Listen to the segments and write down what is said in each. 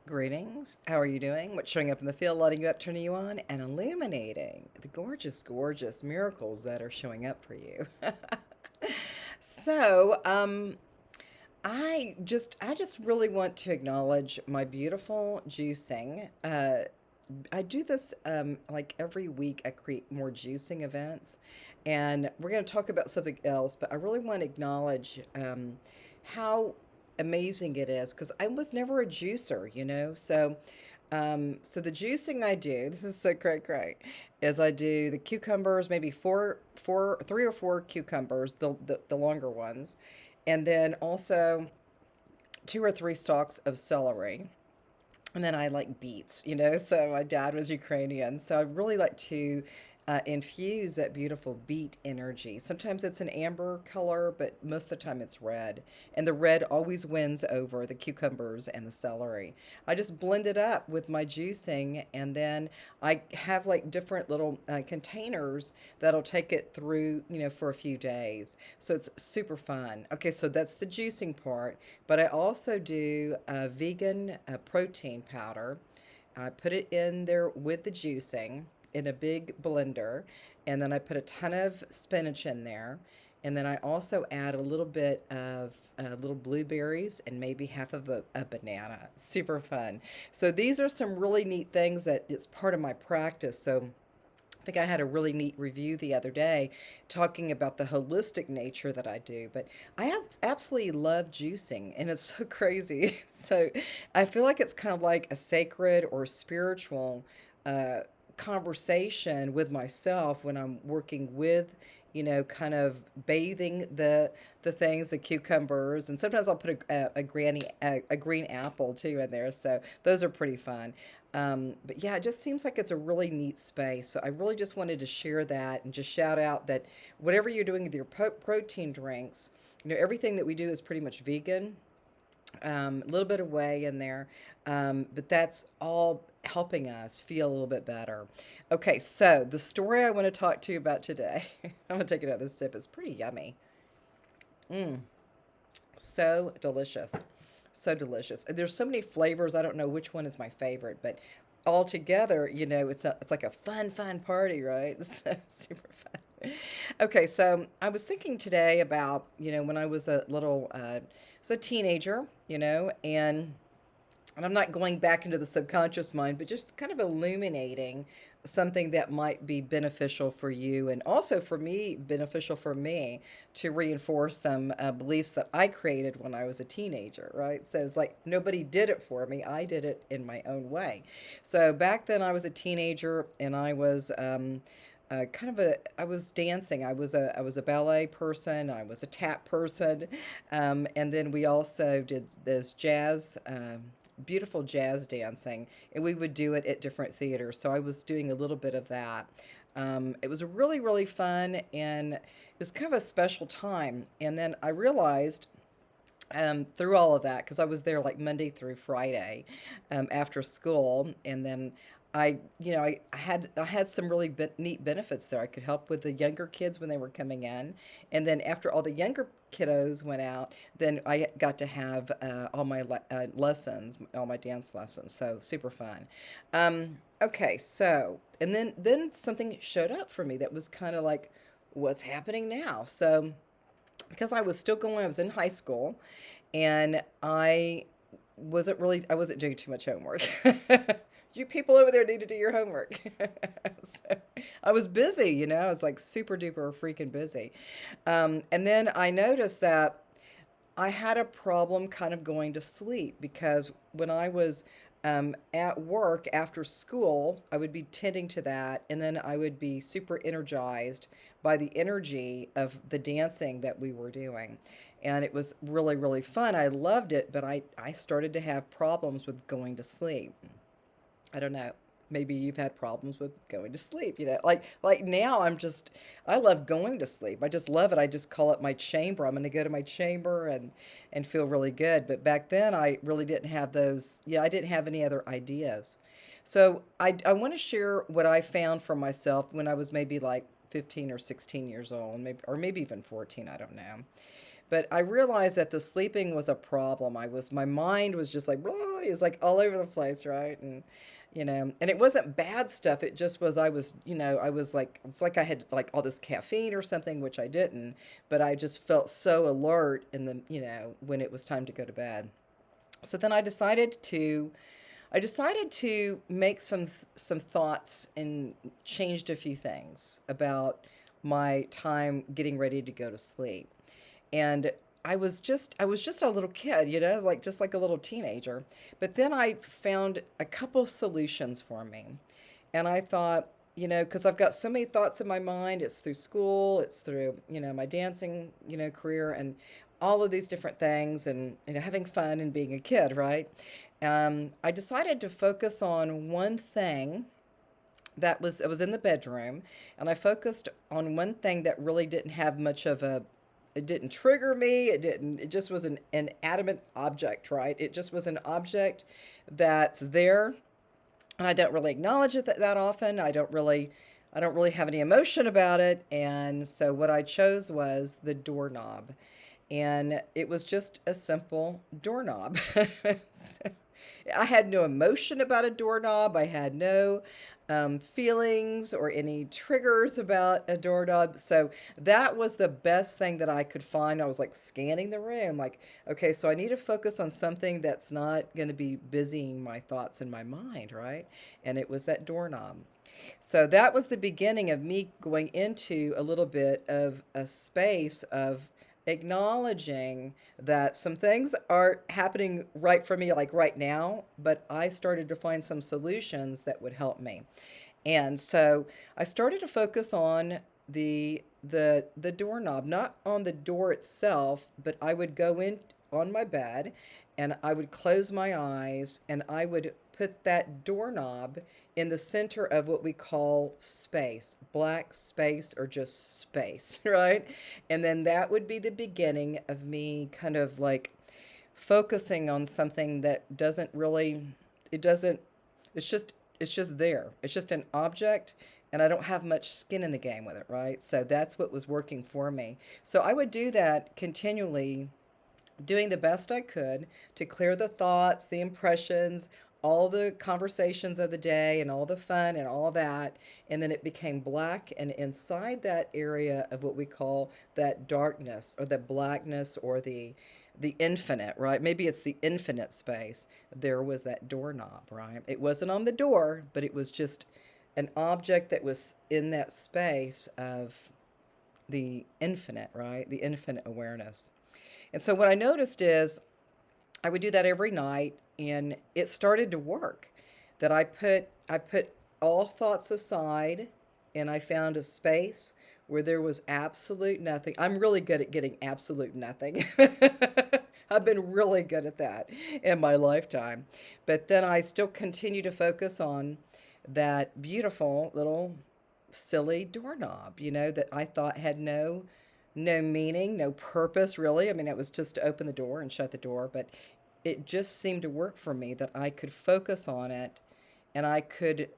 Greetings. How are you doing? What's showing up in the field, lighting you up, turning you on, and illuminating the gorgeous, gorgeous miracles that are showing up for you? so, I just really want to acknowledge my beautiful juicing. I do this like every week. I create more juicing events, and we're going to talk about something else. But I really want to acknowledge how amazing it is because I was never a juicer. So the juicing I do, this is so great, is I do the cucumbers, maybe three or four cucumbers, the longer ones, and then also two or three stalks of celery. And then I like beets. So my dad was Ukrainian. So I really like to infuse that beautiful beet energy. Sometimes it's an amber color, but most of the time it's red. And the red always wins over the cucumbers and the celery. I just blend it up with my juicing, and then I have like different little containers that'll take it through, for a few days. So it's super fun. Okay, so that's the juicing part. But I also do a vegan protein powder. I put it in there with the juicing in a big blender, and then I put a ton of spinach in there. And then I also add a little bit of little blueberries and maybe half of a banana. Super fun. So these are some really neat things that it's part of my practice. So I think I had a really neat review the other day talking about the holistic nature that I do, but absolutely love juicing, and it's so crazy. So I feel like it's kind of like a sacred or spiritual uh, conversation with myself when I'm working with, kind of bathing the things, the cucumbers, and sometimes I'll put a green apple too in there. So those are pretty fun. But yeah, it just seems like it's a really neat space. So I really just wanted to share that and just shout out that whatever you're doing with your protein drinks, everything that we do is pretty much vegan. A little bit of whey in there, but that's all helping us feel a little bit better. Okay, so the story I want to talk to you about today, I'm gonna take another sip. It's pretty yummy. Mm, so delicious. So delicious. And there's so many flavors. I don't know which one is my favorite, but all together, it's like a fun party, right? So super fun. Okay, so I was thinking today about, when I was a teenager, and I'm not going back into the subconscious mind, but just kind of illuminating something that might be beneficial for you and also for me, beneficial for me to reinforce some beliefs that I created when I was a teenager, right? So it's like nobody did it for me. I did it in my own way. So back then I was a teenager and I was I was dancing. I was a ballet person. I was a tap person, and then we also did this beautiful jazz dancing, and we would do it at different theaters. So I was doing a little bit of that. It was really, really fun, and it was kind of a special time. And then I realized through all of that, because I was there like Monday through Friday after school, and then I had some really neat benefits there. I could help with the younger kids when they were coming in, and then after all the younger kiddos went out, then I got to have all my lessons, all my dance lessons. So super fun. Okay, so and then something showed up for me that was kind of like, what's happening now? So because I was still going, I was in high school, and I wasn't doing too much homework. You people over there need to do your homework. So I was busy, I was like super duper freaking busy. And then I noticed that I had a problem kind of going to sleep because when I was at work after school, I would be tending to that, and then I would be super energized by the energy of the dancing that we were doing. And it was really, really fun. I loved it, but I started to have problems with going to sleep. I don't know. Maybe you've had problems with going to sleep. Like now I love going to sleep. I just love it. I just call it my chamber. I'm going to go to my chamber and feel really good. But back then I really didn't have those. Yeah, I didn't have any other ideas. So I want to share what I found for myself when I was maybe like 15 or 16 years old, maybe or maybe even 14, I don't know. But I realized that the sleeping was a problem. My mind was just like, "Blah," it's like all over the place, right? And it wasn't bad stuff. It just was, I was like, it's like I had like all this caffeine or something, which I didn't, but I just felt so alert when it was time to go to bed. So then I decided to make some thoughts and changed a few things about my time getting ready to go to sleep. And I was just a little kid, like just like a little teenager. But then I found a couple solutions for me. And I thought, because I've got so many thoughts in my mind, it's through school, it's through, my dancing, career and all of these different things and, having fun and being a kid, right? I decided to focus on one thing it was in the bedroom, and I focused on one thing that really didn't have much of a it didn't trigger me. It just was an inanimate object, right? It just was an object that's there, and I don't really acknowledge it that often. I don't really have any emotion about it. And so what I chose was the doorknob. And it was just a simple doorknob. So, I had no emotion about a doorknob. I had no feelings or any triggers about a doorknob. So that was the best thing that I could find. I was like scanning the room, like, okay, so I need to focus on something that's not going to be busying my thoughts in my mind, right? And it was that doorknob. So that was the beginning of me going into a little bit of a space of acknowledging that some things are happening right for me, like right now, but I started to find some solutions that would help me. And so I started to focus on the doorknob, not on the door itself, but I would go in on my bed and I would close my eyes and I would put that doorknob in the center of what we call space, black space or just space, right? And then that would be the beginning of me kind of like focusing on something that doesn't really, it doesn't, it's just there. It's just an object and I don't have much skin in the game with it, right? So that's what was working for me. So I would do that continually, doing the best I could to clear the thoughts, the impressions, all the conversations of the day, and all the fun and all that. And then it became black. And inside that area of what we call that darkness or the blackness or the infinite, right? Maybe it's the infinite space. There was that doorknob, right? It wasn't on the door, but it was just an object that was in that space of the infinite, right? The infinite awareness. And so what I noticed is I would do that every night and it started to work. That I put all thoughts aside and I found a space where there was absolute nothing. I'm really good at getting absolute nothing. I've been really good at that in my lifetime. But then I still continue to focus on that beautiful little silly doorknob, that I thought had no meaning, no purpose really. I mean, it was just to open the door and shut the door, but it just seemed to work for me that I could focus on it and I could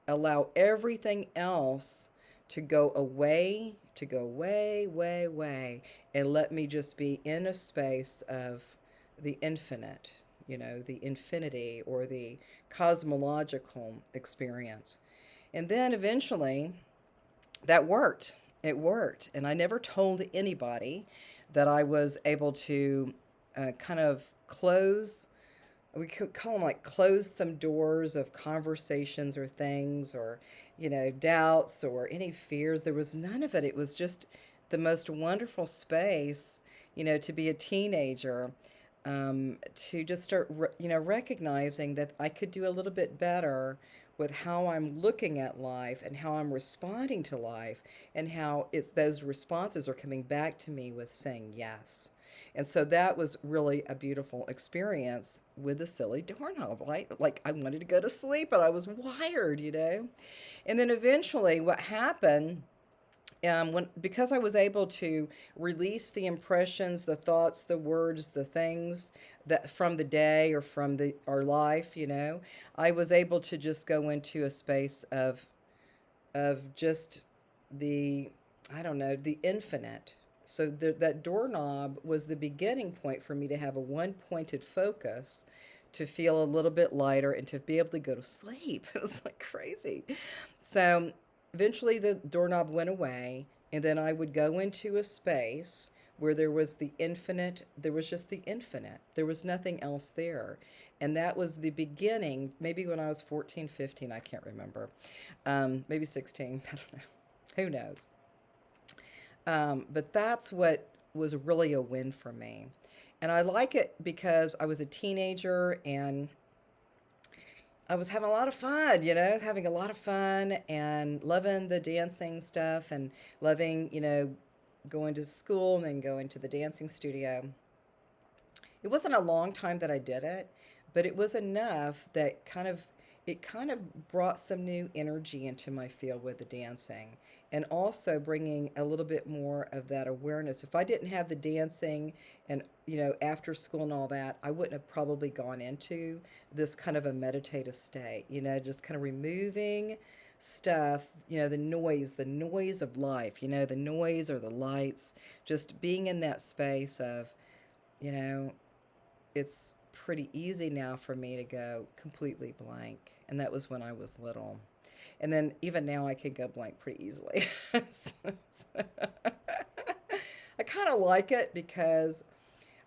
allow everything else to go way, way, way, and let me just be in a space of the infinite, the infinity or the cosmological experience. And then eventually that worked. It worked. And I never told anybody that I was able to kind of we could call them like close some doors of conversations or things or, doubts or any fears. There was none of it. It was just the most wonderful space, to be a teenager, to just start, recognizing that I could do a little bit better with how I'm looking at life and how I'm responding to life and how it's those responses are coming back to me with saying yes. And so that was really a beautiful experience with the silly doorknob, right? Like I wanted to go to sleep, but I was wired. And then eventually, what happened when because I was able to release the impressions, the thoughts, the words, the things that from the day or from the our life, I was able to just go into a space of just the I don't know, the infinite So that doorknob was the beginning point for me to have a one pointed focus, to feel a little bit lighter and to be able to go to sleep. It was like crazy. So eventually the doorknob went away, and then I would go into a space where there was the infinite, there was just the infinite. There was nothing else there. And that was the beginning, maybe when I was 14, 15, I can't remember. Maybe 16, I don't know. Who knows? But that's what was really a win for me. And I like it because I was a teenager and I was having a lot of fun, having a lot of fun and loving the dancing stuff and loving, going to school and then going to the dancing studio. It wasn't a long time that I did it, but it was enough that it kind of brought some new energy into my field with the dancing, and also bringing a little bit more of that awareness. If I didn't have the dancing and after school and all that, I wouldn't have probably gone into this kind of a meditative state, just kind of removing stuff, the noise of life, the noise or the lights, just being in that space of, you know, it's pretty easy now for me to go completely blank. And that was when I was little. And then even now I can go blank pretty easily. So- I kind of like it because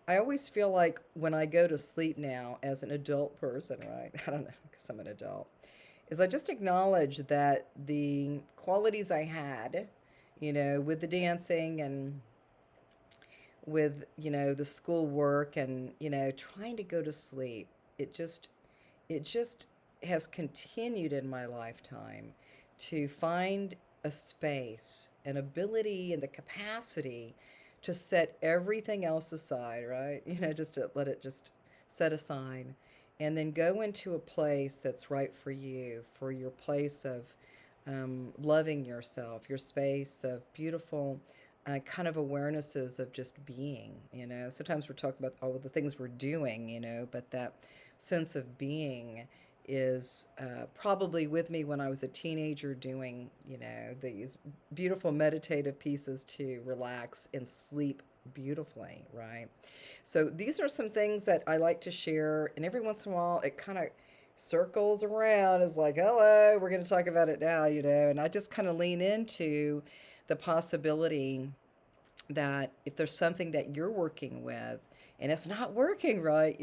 I always feel like when I go to sleep now as an adult person, right? I don't know, because I'm an adult, is I just acknowledge that the qualities I had, with the dancing and with the schoolwork and trying to go to sleep, it just has continued in my lifetime to find a space, an ability, and the capacity to set everything else aside, right? Just to let it just set aside, and then go into a place that's right for your place of loving yourself, your space of beautiful kind of awarenesses of just being. Sometimes we're talking about all of the things we're doing, but that sense of being is probably with me when I was a teenager doing, these beautiful meditative pieces to relax and sleep beautifully, right? So these are some things that I like to share, and every once in a while it kind of circles around. It's like, hello, we're going to talk about it now, and I just kind of lean into the possibility that if there's something that you're working with and it's not working right,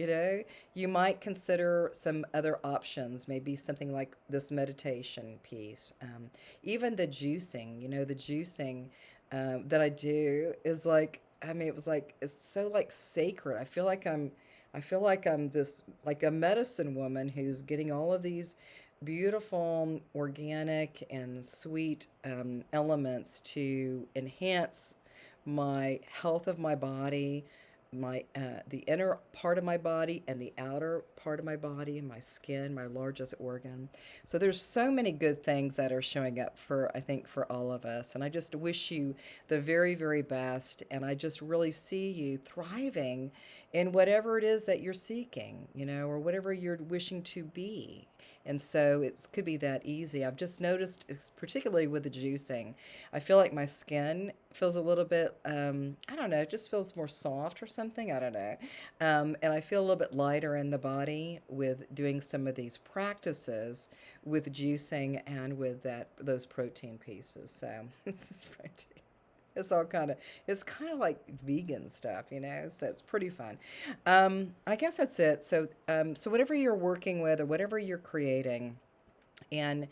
you might consider some other options, maybe something like this meditation piece. Even the juicing, the juicing that I do is like, I mean, it was like, it's so like sacred. I feel like I'm this, like a medicine woman who's getting all of these beautiful, organic, and sweet elements to enhance my health of my body, my the inner part of my body and the outer part of my body, and my skin, my largest organ. So there's so many good things that are showing up for, I think, for all of us. And I just wish you the very, very best. And I just really see you thriving in whatever it is that you're seeking, or whatever you're wishing to be. And so it could be that easy. I've just noticed, particularly with the juicing, I feel like my skin feels a little bit, I don't know, it just feels more soft or something. I don't know. And I feel a little bit lighter in the body with doing some of these practices with juicing and with those protein pieces. So this is protein. It's all it's kind of like vegan stuff, so it's pretty fun. I guess that's it. So whatever you're working with or whatever you're creating, and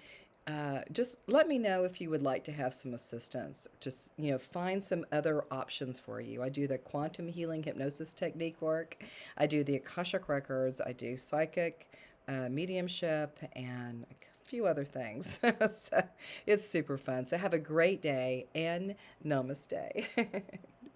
just let me know if you would like to have some assistance. Just, find some other options for you. I do the quantum healing hypnosis technique work. I do the Akashic records. I do psychic mediumship and a few other things. So it's super fun. So have a great day and namaste.